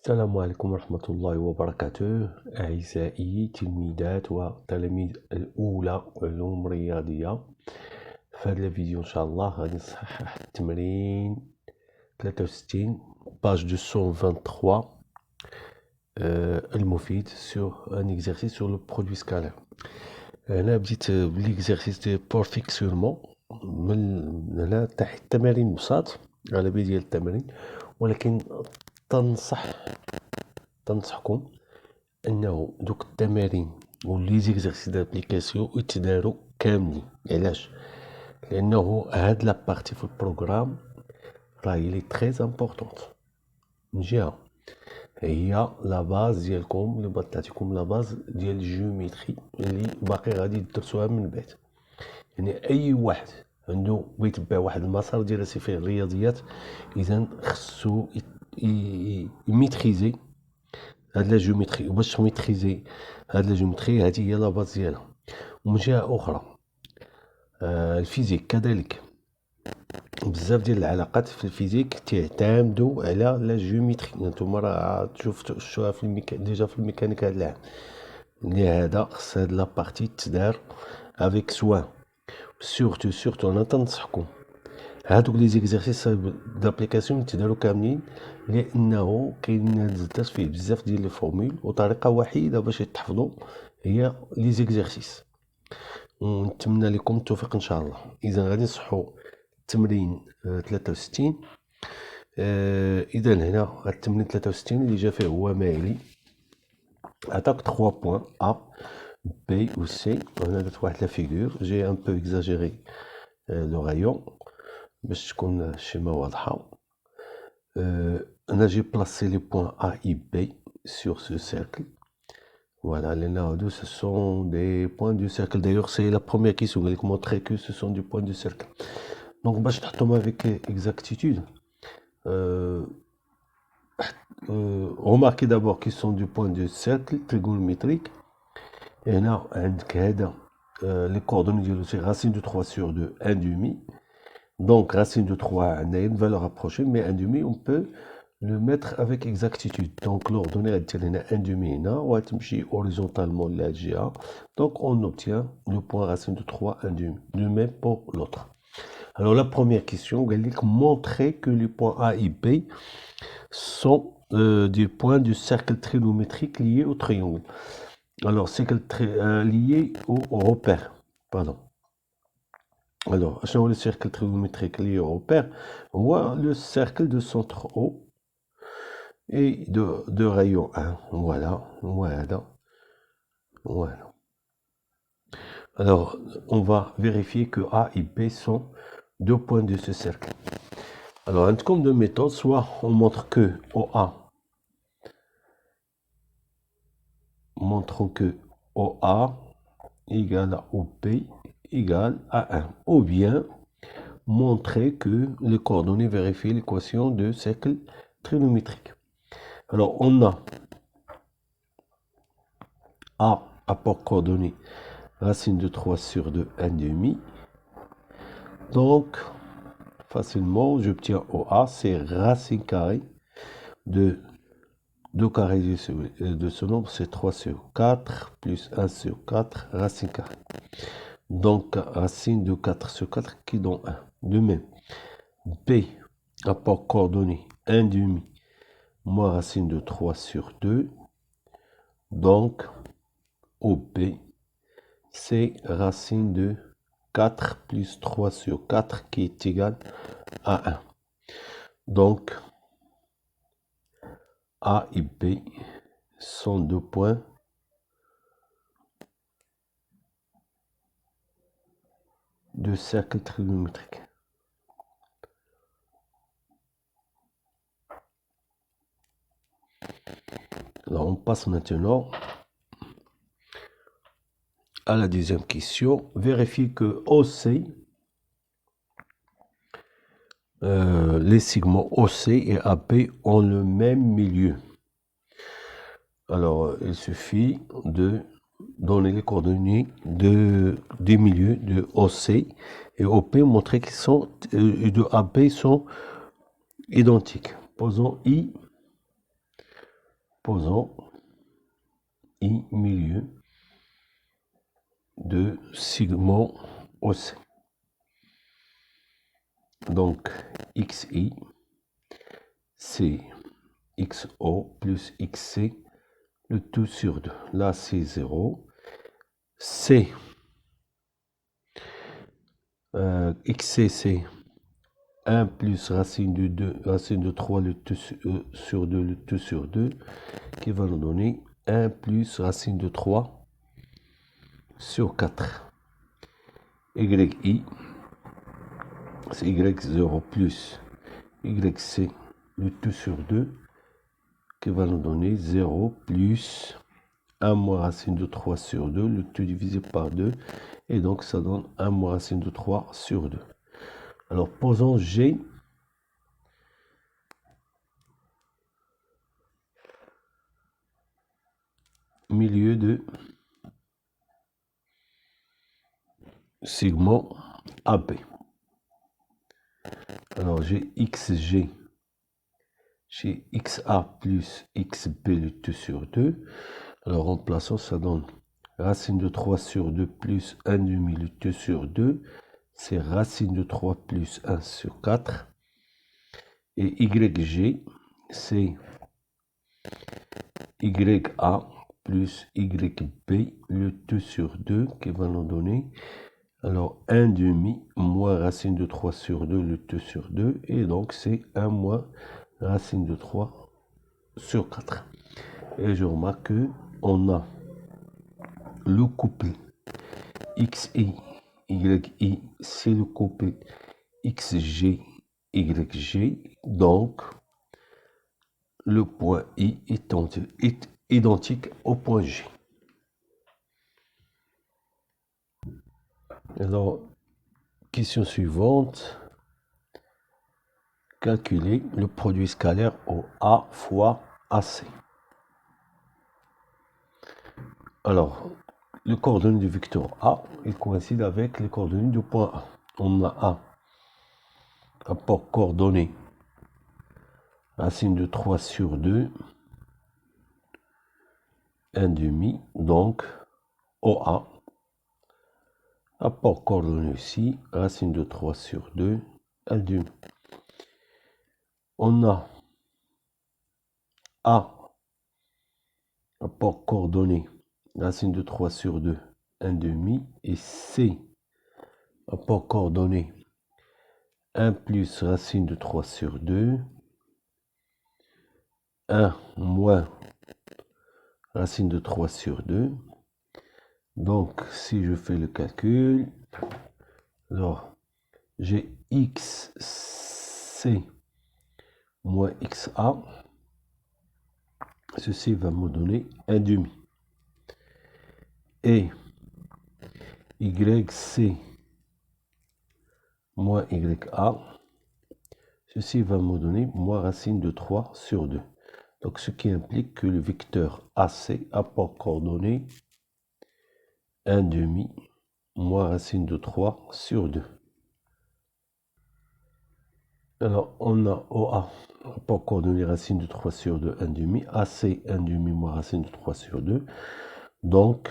السلام عليكم ورحمة الله وبركاته أعزائي تلميذات وتلاميذ الأولى علوم رياضية. في هذا الفيديو إن شاء الله غادي نصحح التمرين 63 باج 223 المفيد sur un exercice sur le produit scalaire. هنا بديت بالإكزارسيس دي بورفيكسيونمون من هنا تحت التمارين بساط على بالي ديال التمارين، ولكن تنصحكم انه دوك التمارين ولي زيكزارسيس دابليكاسيون يتداروا كاملين. علاش؟ لانه هاد لابارتي في البروغرام راهي لي تري امبورطونط. من جهه هي لا باز ديالكم اللي بغات تعطيكم لا باز ديال الجيومتري اللي باقي غادي تدرسوها من بعد. يعني اي واحد عنده بيتبع واحد المسار ديال فيه الرياضيات اذا خصو يميتريزي هاد لا جيومتري. وباش تميتريزي هاد لا جيومتري هذه هي لا باز ديالها. ومن جهه اخرى الفيزيك كذلك بزاف ديال العلاقات في الفيزيك تعتمدوا على لا جيومتري. نتوما راه شفتوها في ديجا في الميكانيك هاد العام. لهذا خص هاد لا بارتي تدار افيك سوان. سورتو انا تنصحكم هادوك لي زيكزارسيس دابليكاسيون يتداروا كاملين، لانه كاين الدرس فيه بزاف ديال لي فورمول وطريقه وحيده باش يتحفظوا هي لي زيكزارسيس. ونتمنى لكم التوفيق ان شاء الله. اذا غادي نصحوا التمرين 63. اذا هنا التمرين 63 اللي جا فيه هو مالي عطاك 3 بوين ا بي و سي. هنا درت واحد لا فيغور جي ان بو اكزاجيري لو رايون باش تكون الشيما واضحه. انا جي بلاسي لي بوين ا اي بي sur ce cercle. Voilà, les nodes, ce sont des points du cercle. D'ailleurs, c'est la première question qui vous montrer que ce sont des points du cercle. Donc, je vais avec exactitude. Remarquez d'abord qu'ils sont du point du cercle trigonométrique. Et là, les coordonnées, c'est racine de 3 sur 2, 1 demi. Donc, racine de 3, on a une valeur approchée, mais 1 demi, on peut le mettre avec exactitude. Donc, l'ordonnée est 1 demi, on va horizontalement la GA. Donc, on obtient le point racine de 3, 1 demi. De même pour l'autre. Alors, la première question, on va montrer que les points A et B sont des points du cercle trigonométrique liés au triangle. Alors, c'est lié au repère. Pardon. Alors, le cercle trigonométrique lié au repère, on voit le cercle de centre O et de rayon 1. Voilà. Alors, on va vérifier que A et B sont deux points de ce cercle. Alors, comme de méthode, soit on montre que OA, montrons que OA égale à OB égale à 1. Ou bien, montrer que les coordonnées vérifient l'équation de cercle trigonométrique. Alors, on a A apport coordonnées racine de 3 sur 2, 1 demi. Donc, facilement, j'obtiens OA, c'est racine carrée de 2 carré de ce nombre, c'est 3 sur 4, plus 1 sur 4, racine carrée. Donc, racine de 4 sur 4 qui donne 1. De même, B, apport coordonnées 1 demi, moins racine de 3 sur 2. Donc, OB, c'est racine de 4 plus 3 sur 4 qui est égal à 1. Donc, A et B sont deux points de cercle trigonométrique. Alors, on passe maintenant à la deuxième question. Vérifiez que OC, les segments OC et AB ont le même milieu. Alors, il suffit de donner les coordonnées des milieux de OC et OP, montrer qu'ils sont de AB sont identiques. Posons I Posons I milieu de segment OC. Donc, XI, c'est XO plus XC, le tout sur 2. Là, c'est 0. C, XC, c'est 1 plus racine de 2, racine de 3, le tout sur 2, le tout sur 2, qui va nous donner 1 plus racine de 3 sur 4. YI, c'est Y0 plus YC, le tout sur 2, qui va nous donner 0 plus 1 moins racine de 3 sur 2, le tout divisé par 2, et donc ça donne 1 moins racine de 3 sur 2. Alors posons G milieu de segment AB. Alors j'ai XG, j'ai XA plus XB le tout sur 2. Alors remplaçons, ça donne racine de 3 sur 2 plus 1 demi le tout sur 2. C'est racine de 3 plus 1 sur 4. Et YG, c'est YA plus YB le tout sur 2 qui va nous donner alors 1 demi moins racine de 3 sur 2 le tout sur 2, et donc c'est 1 moins racine de 3 sur 4. Et je remarque que on a le couple XI, YI, c'est le couple XG, YG, donc le point I est identique au point G. Alors, question suivante. Calculer le produit scalaire au A fois AC. Alors, les coordonnées du vecteur A, il coïncide avec les coordonnées du point A. On a A, rapport coordonnées, racine de 3 sur 2, 1 demi, donc OA. Rapport coordonnées ici, racine de 3 sur 2, 1 demi. On a A, rapport coordonnées, racine de 3 sur 2, 1 demi, et C, rapport coordonnées, 1 plus racine de 3 sur 2, 1 moins racine de 3 sur 2. Donc, si je fais le calcul, alors j'ai XC moins XA. Ceci va me donner 1 demi. Et YC moins YA. Ceci va me donner moins racine de 3 sur 2. Donc, ce qui implique que le vecteur AC, apport coordonnées, 1 demi moins racine de 3 sur 2. Alors, on a OA, rapport coordonnées, racine de 3 sur 2, 1 demi. AC, 1 demi moins racine de 3 sur 2. Donc,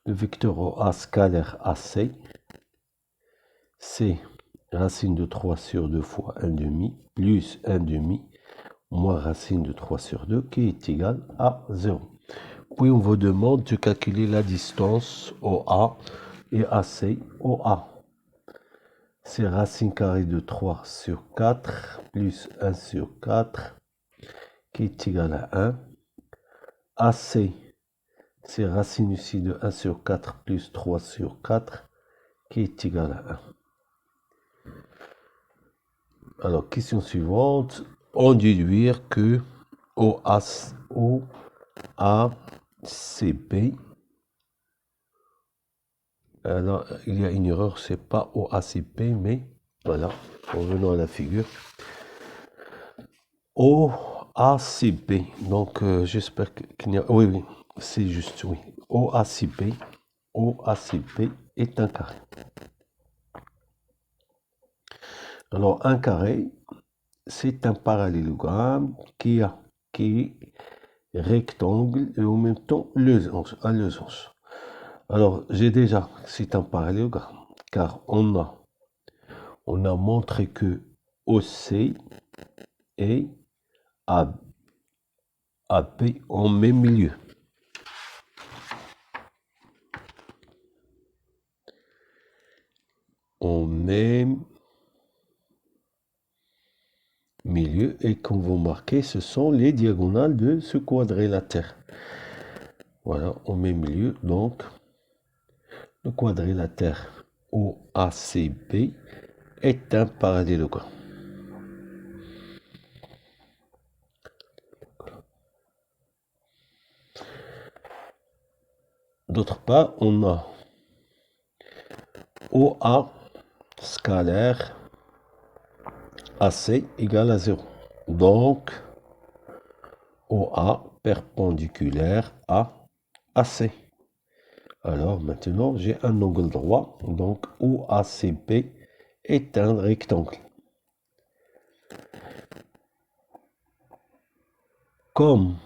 le vecteur OA scalaire AC, c'est racine de 3 sur 2 fois 1 demi, plus 1 demi, moins racine de 3 sur 2, qui est égal à 0. Puis on vous demande de calculer la distance OA et AC. OA, c'est racine carrée de 3 sur 4, plus 1 sur 4, qui est égal à 1. AC, c'est racine ici de 1 sur 4 plus 3 sur 4, qui est égal à 1. Alors, question suivante. On déduire que OACB, alors il y a une erreur, c'est pas OACP, mais voilà, revenons à la figure. OACB, donc j'espère qu'il y a... Oui, oui, c'est juste, oui. OACB est un carré. Alors, un carré, c'est un parallélogramme qui qui est rectangle et en même temps un losange. Alors, j'ai déjà, c'est un parallélogramme, car on a montré que OC et AP en même milieu. En même milieu, et comme vous remarquez, ce sont les diagonales de ce quadrilatère. Voilà, en même milieu, donc le quadrilatère OACB est un parallélogramme. D'autre part, on a OA scalaire AC égale à 0. Donc, OA perpendiculaire à AC. Alors maintenant, j'ai un angle droit, donc OACP est un rectangle. Comme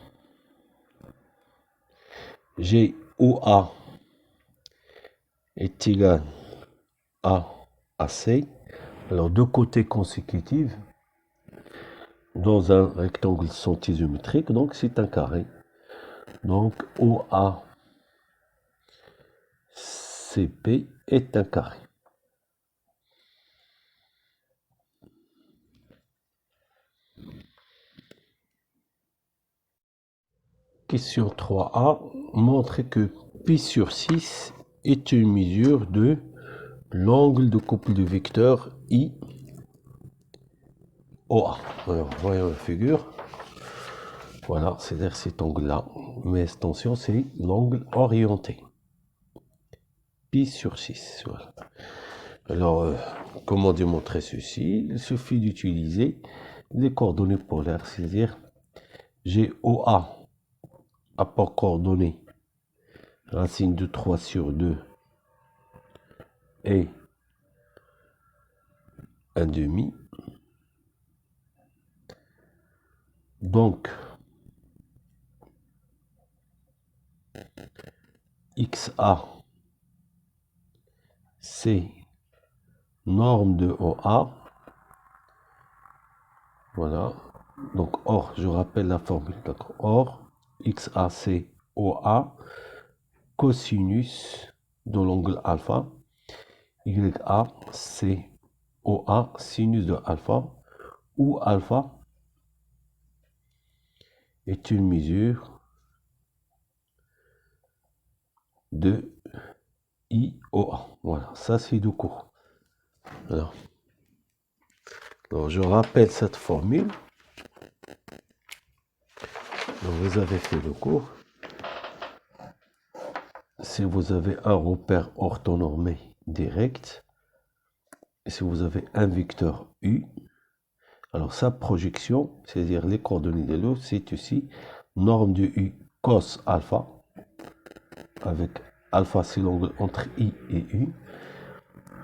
j'ai OA est égal à AC, alors deux côtés consécutifs dans un rectangle sont isométriques, donc c'est un carré. Donc OACP est un carré. Question 3a, montrez que pi sur 6 est une mesure de l'angle de couple de vecteurs I OA. Alors, voyons la figure. Voilà, c'est-à-dire cet angle-là. Mais attention, c'est l'angle orienté. Pi sur 6. Voilà. Alors, comment démontrer ceci? Il suffit d'utiliser les coordonnées polaires, c'est-à-dire j'ai OA apport coordonnées racine de 3 sur 2 et 1 demi. Donc, XA, c'est norme de OA. Voilà. Donc, or, je rappelle la formule. D'accord. Or, XA, c'est OA, cosinus de l'angle alpha. YA, c'est OA, sinus de alpha, où alpha est une mesure de IOA. Voilà, ça c'est du cours. Alors, je rappelle cette formule. Donc, vous avez fait le cours. Si vous avez un repère orthonormé direct, si vous avez un vecteur U, alors sa projection, c'est-à-dire les coordonnées de l'eau, c'est ici norme de U cos alpha, avec alpha c'est l'angle entre I et U,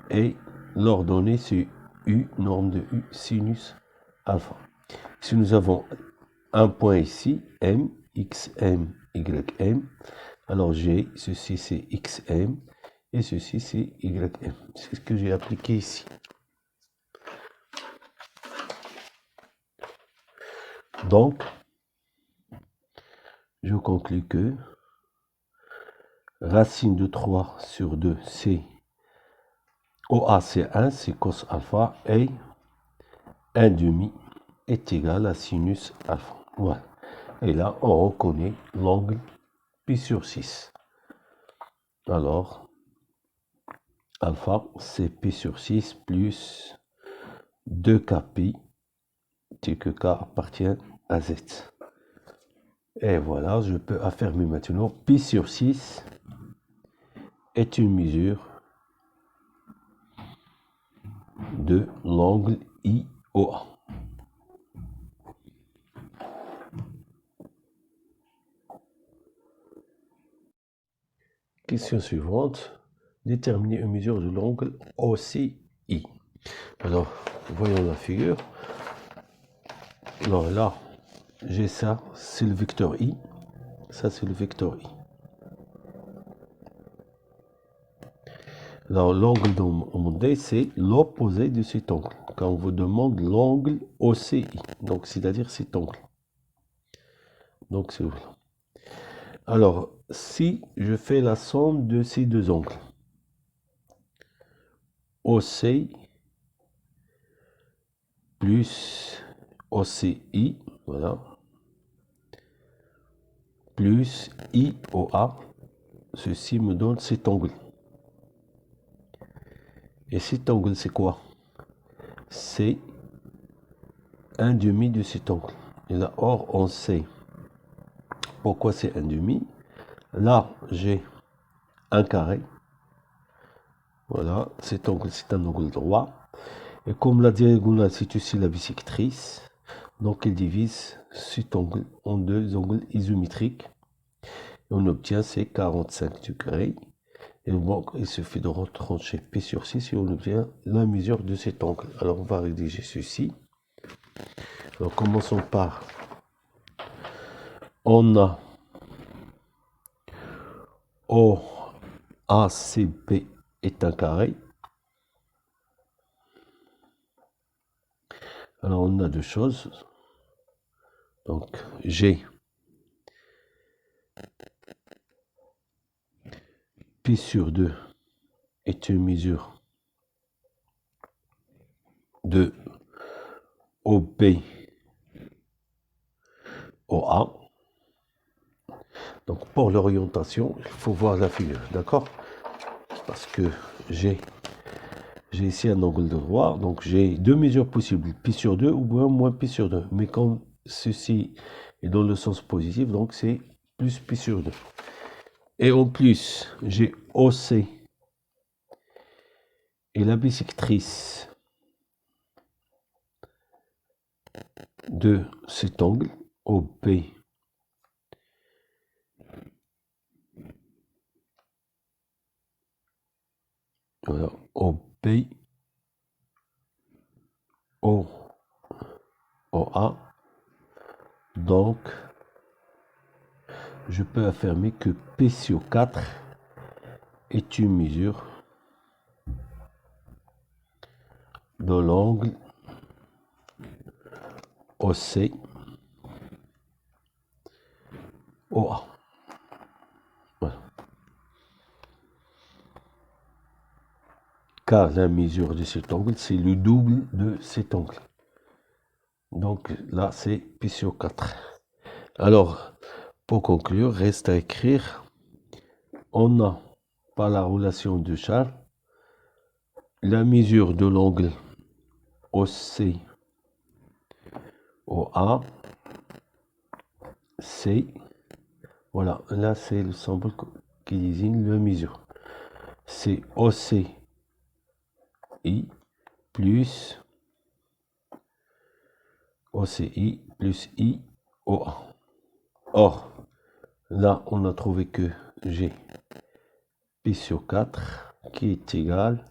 et l'ordonnée c'est U, norme de U sinus alpha. Si nous avons un point ici, M, XM, YM, alors j'ai, ceci c'est XM, et ceci c'est YM. C'est ce que j'ai appliqué ici. Donc, je conclus que racine de 3 sur 2, c'est OA, c'est 1, c'est cos alpha, et 1 demi est égal à sinus alpha. Voilà. Et là, on reconnaît l'angle pi sur 6. Alors, alpha, c'est pi sur 6 plus 2k pi, que k appartient à z. Et voilà, je peux affirmer maintenant pi sur 6 est une mesure de l'angle IOA. Question suivante. Déterminer une mesure de l'angle OCI. Alors, voyons la figure. Alors là, j'ai ça, c'est le vecteur I. Ça, c'est le vecteur I. Alors, l'angle demandé, c'est l'opposé de cet angle. Quand on vous demande l'angle OCI, donc c'est-à-dire cet angle. Donc, c'est voilà. Alors, si je fais la somme de ces deux angles, OC plus OCI, voilà, plus IOA, ceci me donne cet angle. Et cet angle, c'est quoi? C'est un demi de cet angle. Et là, or, on sait pourquoi c'est un demi. Là, j'ai un carré. Voilà, cet angle, c'est un angle droit. Et comme la diagonale, c'est aussi la bisectrice, donc elle divise cet angle en deux angles isométriques. Et on obtient ces 45 degrés. Et donc, il suffit de retrancher P sur 6 et on obtient la mesure de cet angle. Alors, on va rédiger ceci. Alors, commençons par... On a OACP est un carré. Alors, on a deux choses. Donc, G. P sur 2 est une mesure de OB OA. Donc, pour l'orientation, il faut voir la figure, d'accord? Parce que j'ai ici un angle droit, donc j'ai deux mesures possibles, pi sur 2 ou bien moins pi sur 2. Mais quand ceci est dans le sens positif, donc c'est plus pi sur 2. Et en plus, j'ai OC et la bisectrice de cet angle, OP, voilà, OP, OA. Donc, je peux affirmer que P sur 4 est une mesure de l'angle OC OA. Voilà. Car la mesure de cet angle, c'est le double de cet angle. Donc là, c'est P sur 4. Alors, pour conclure, reste à écrire. On a, par la relation de Charles, la mesure de l'angle OC OA, c'est, voilà, là c'est le symbole qui désigne la mesure. C'est OCI plus OCI plus IOA. Or, là, on a trouvé que j'ai P sur 4 qui est égal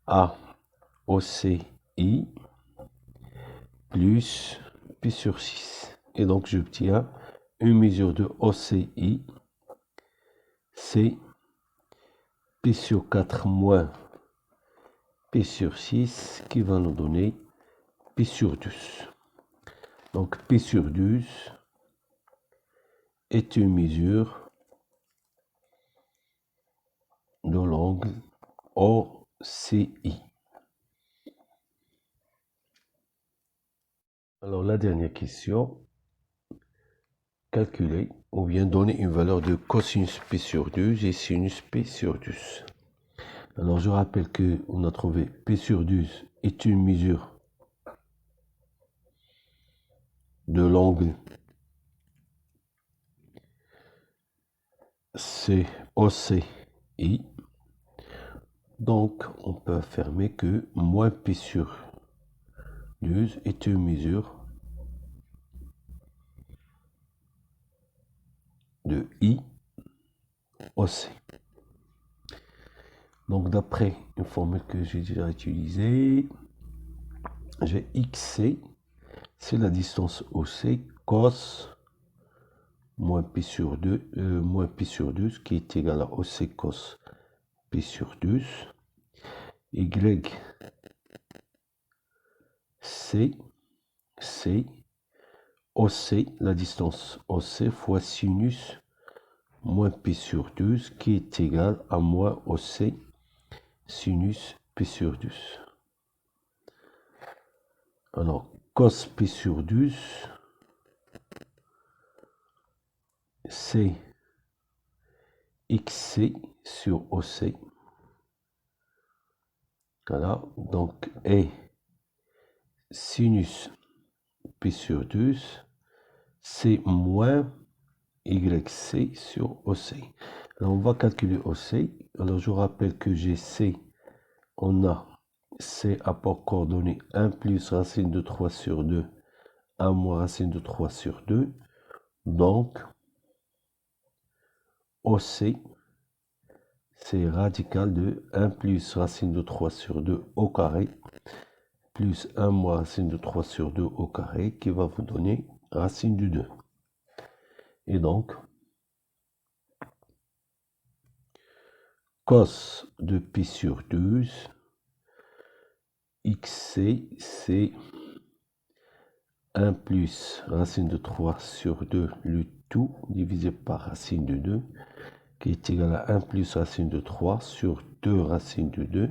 à OCI plus P sur 6. Et donc, j'obtiens une mesure de OCI, c'est P sur 4 moins P sur 6 qui va nous donner P sur 12. Donc, P sur 12 est une mesure de l'angle OCI. Alors, la dernière question, calculer ou bien donner une valeur de cosinus P sur 12 et sinus P sur 12. Alors, je rappelle qu'on a trouvé P sur 12 est une mesure de l'angle COCI. Donc, on peut affirmer que moins P sur 12 est une mesure de IOC. Donc, d'après une formule que j'ai déjà utilisée, j'ai XC, c'est la distance OC cos moins pi sur 2, moins pi sur 2, ce qui est égal à OC cos pi sur 2, y c, OC, la distance OC fois sinus moins pi sur 2, qui est égal à moins OC sinus pi sur 2. Alors, cos pi sur 2, c'est XC sur OC. Voilà, donc, et sinus pi sur 2, c'est moins YC sur OC. Alors, on va calculer OC. Alors, je rappelle que j'ai C, on a C apport coordonnées 1 plus racine de 3 sur 2, 1 moins racine de 3 sur 2. Donc, OC, c'est radical de 1 plus racine de 3 sur 2 au carré, plus 1 moins racine de 3 sur 2 au carré, qui va vous donner racine de 2. Et donc, cos de pi sur 12, XC, c'est 1 plus racine de 3 sur 2, le tout divisé par racine de 2, qui est égal à 1 plus racine de 3 sur 2 racine de 2.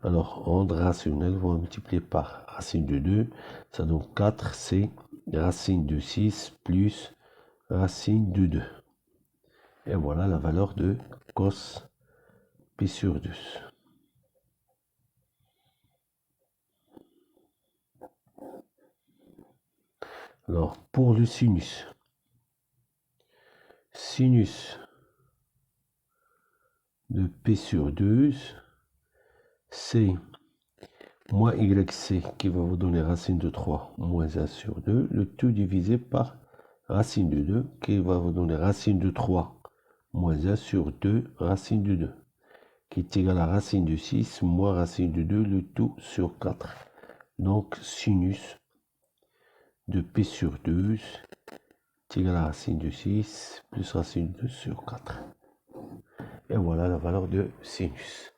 Alors, onde rationnelle, on va multiplier par racine de 2, ça donne 4, c'est racine de 6 plus racine de 2. Et voilà la valeur de cos pi sur 2. Alors, pour le sinus de P sur 2, c'est moins YC qui va vous donner racine de 3 moins 1 sur 2, le tout divisé par racine de 2 qui va vous donner racine de 3 moins 1 sur 2 racine de 2, qui est égal à racine de 6 moins racine de 2, le tout sur 4. Donc, sinus de P sur 2 est égal à racine de 6 plus racine de 2 sur 4. Et voilà la valeur de sinus.